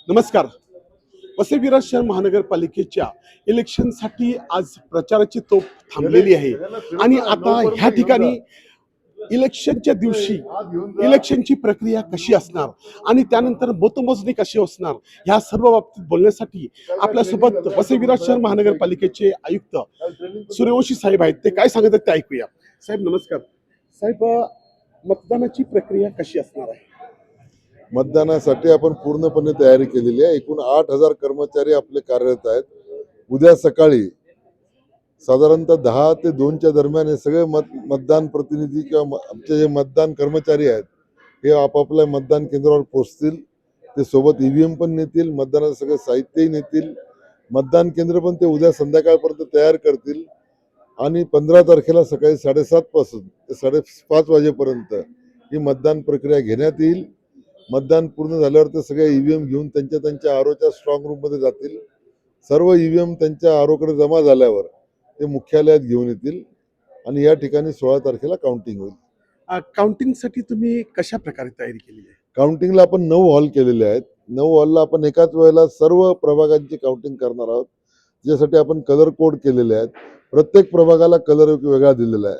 नमस्कार. वसई विरार शहर महानगरपालिकेच्या इलेक्शनसाठी आज प्रचाराची तोफ थांबलेली आहे आणि आता ह्या ठिकाणी इलेक्शनच्या दिवशी इलेक्शनची प्रक्रिया कशी असणार आणि त्यानंतर मतमोजणी कशी असणार ह्या सर्व बाबतीत बोलण्यासाठी आपल्यासोबत वसई विरार शहर महानगरपालिकेचे आयुक्त सूर्यवंशी साहेब आहेत. ते काय सांगतात ते ऐकूया. साहेब नमस्कार. साहेब, मतदानाची प्रक्रिया कशी असणार आहे? मतदानासाठी आपण पूर्णपणे तयारी केलेली आहे. एकूण 8,000 कर्मचारी आपले कार्यरत आहेत. उद्या सकाळी साधारणतः 10 ते 2च्या दरम्यान हे सगळे मतदान प्रतिनिधी किंवा आमचे जे मतदान कर्मचारी आहेत हे आपापल्या मतदान केंद्रावर पोहोचतील. ते सोबत EVM पण नेतील, मतदानाचं सगळं साहित्यही नेतील. मतदान केंद्र पण ते उद्या संध्याकाळपर्यंत तयार करतील आणि 15 तारखेला सकाळी 7:30 पासून ते 5:30 वाजेपर्यंत ही मतदान प्रक्रिया घेण्यात येईल. मतदान पूर्ण झाल्यावर ते सगळे EVM घेऊन त्यांच्या आरोच्या स्ट्रॉंग रूममध्ये जातील. सर्व EVM त्यांच्या आरोकडे जमा झाल्यावर ते मुख्यालयात घेऊन येतील आणि या ठिकाणी 16 तारखेला काउंटिंग होईल. काउंटिंगसाठी तुम्ही कशा प्रकारे तयारी केली आहे? काउंटिंगला आपण 9 हॉल केलेले आहेत. 9 हॉलला आपण एकाच वेळेला सर्व प्रभागांची काउंटिंग करणार आहोत. ज्यासाठी आपण कलर कोड केलेले आहेत. प्रत्येक प्रभागाला कलर वेगळा दिलेला आहे.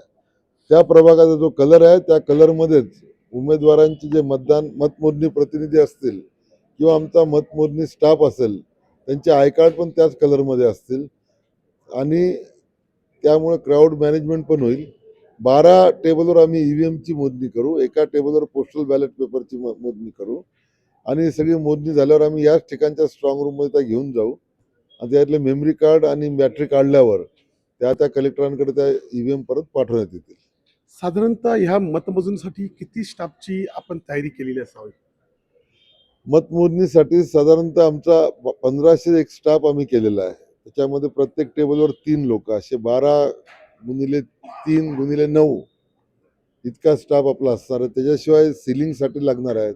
त्या प्रभागाचा जो कलर आहे त्या कलरमध्येच उमेदवारांचे जे मतमोजणी प्रतिनिधी असतील किंवा आमचा मतमोजणी स्टाफ असेल त्यांचे आय कार्ड पण त्याच कलरमध्ये असतील आणि त्यामुळे क्राऊड मॅनेजमेंट पण होईल. 12 टेबलवर आम्ही EVMची मोजणी करू, एका टेबलवर पोस्टल बॅलेट पेपरची मोजणी करू आणि सगळी मोजणी झाल्यावर आम्ही याच ठिकाणच्या स्ट्रॉंग रूममध्ये त्या घेऊन जाऊ आणि त्यातले मेमरी कार्ड आणि बॅटरी काढल्यावर त्या कलेक्टरांकडे त्या EVM परत पाठवण्यात येतील. साधारणतः ह्या मतमोजणीसाठी किती स्टाफची आपण तयारी केलेली असावी? मतमोजणीसाठी साधारणतः आमचा 1500 एक स्टाफ आम्ही केलेला आहे. त्याच्यामध्ये प्रत्येक टेबलवर 3 लोक, असे 12 गुणिले 3 गुणिले 9 इतका स्टाफ आपला असणार आहे. त्याच्याशिवाय सिलिंगसाठी लागणार आहेत,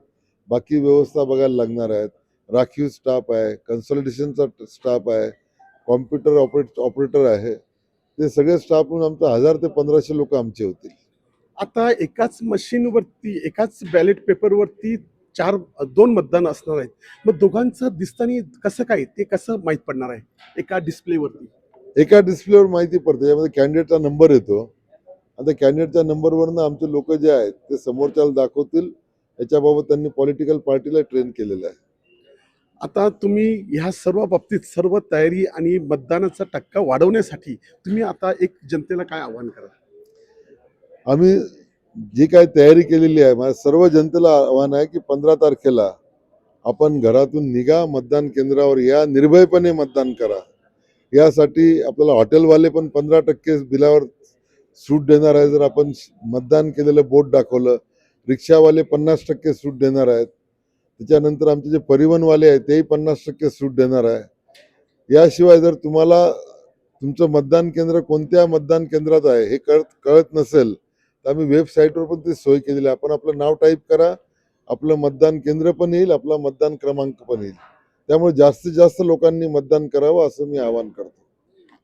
बाकी व्यवस्था बघायला लागणार आहेत, राखीव स्टाफ आहे, कन्सल्टेशनचा स्टाफ आहे, कॉम्प्युटर ऑपरेटर आहे. ते सगळे स्टाफ म्हणून आमचा 1000 ते 1500 लोक आमचे होतील. आता एकाच मशीनवरती एकाच बॅलेट पेपरवरती 2 मतदान असणार आहेत. मग दोघांचं दिसताना कसं काय ते कसं माहीत पडणार आहे एका डिस्प्लेवरती? एका डिस्प्लेवर माहिती पडते. त्यामध्ये कॅन्डिडेटचा नंबर येतो. आता कॅन्डिडेटच्या नंबरवरनं आमचे लोक जे आहेत ते समोरच्याला दाखवतील. याच्याबाबत त्यांनी पॉलिटिकल पार्टीला ट्रेन केलेलं आहे. आता तुम्ही ह्या सर्व बाबतीत सर्व तयारी आणि मतदानाचा टक्का वाढवण्यासाठी तुम्ही आता एक जनतेला काय आवाहन कराल? आम्ही जी काय तयारी केलेली आहे, माझ्या सर्व जनतेला आव्हान आहे की 15 तारखेला आपण घरातून निघा, मतदान केंद्रावर या, निर्भयपणे मतदान करा. यासाठी आपल्याला हॉटेलवाले पण 15% बिलावर सूट देणार आहे जर आपण मतदान केलेलं बोर्ड दाखवलं. रिक्षावाले 50% सूट देणार आहेत. त्याच्यानंतर आमचे जे परिवहनवाले आहेत तेही 50% सूट देणार आहे. याशिवाय जर तुम्हाला तुमचं मतदान केंद्र कोणत्या मतदान केंद्रात आहे हे कळत नसेल तर आम्ही वेबसाईटवर पण ती सोय केलेली आहे. आपण आपलं नाव टाईप करा, आपलं मतदान केंद्र पण येईल, आपला मतदान क्रमांक पण येईल. त्यामुळे जास्तीत जास्त लोकांनी मतदान करावं असं मी आवाहन करतो.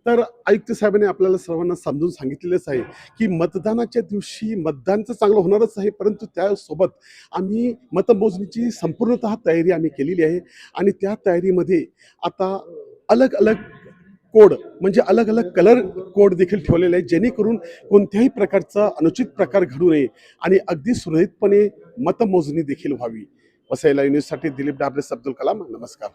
तर आयुक्त साहेबांनी आपल्याला सर्वांना समजून सांगितलेलंच आहे की मतदानाच्या दिवशी मतदान तर चांगलं होणारच आहे, परंतु त्यासोबत आम्ही मतमोजणीची संपूर्णतः तयारी आम्ही केलेली आहे आणि त्या तयारीमध्ये आता अलग अलग कोड म्हणजे अलग अलग कलर कोड देखील ठेवलेले आहे, जेणेकरून कोणत्याही प्रकारचा अनुचित प्रकार घडू नये आणि अगदी सुरळीतपणे मतमोजणी देखील व्हावी. वसई लाईव्ह न्यूजसाठी दिलीप डाबरे, अब्दुल कलाम. नमस्कार.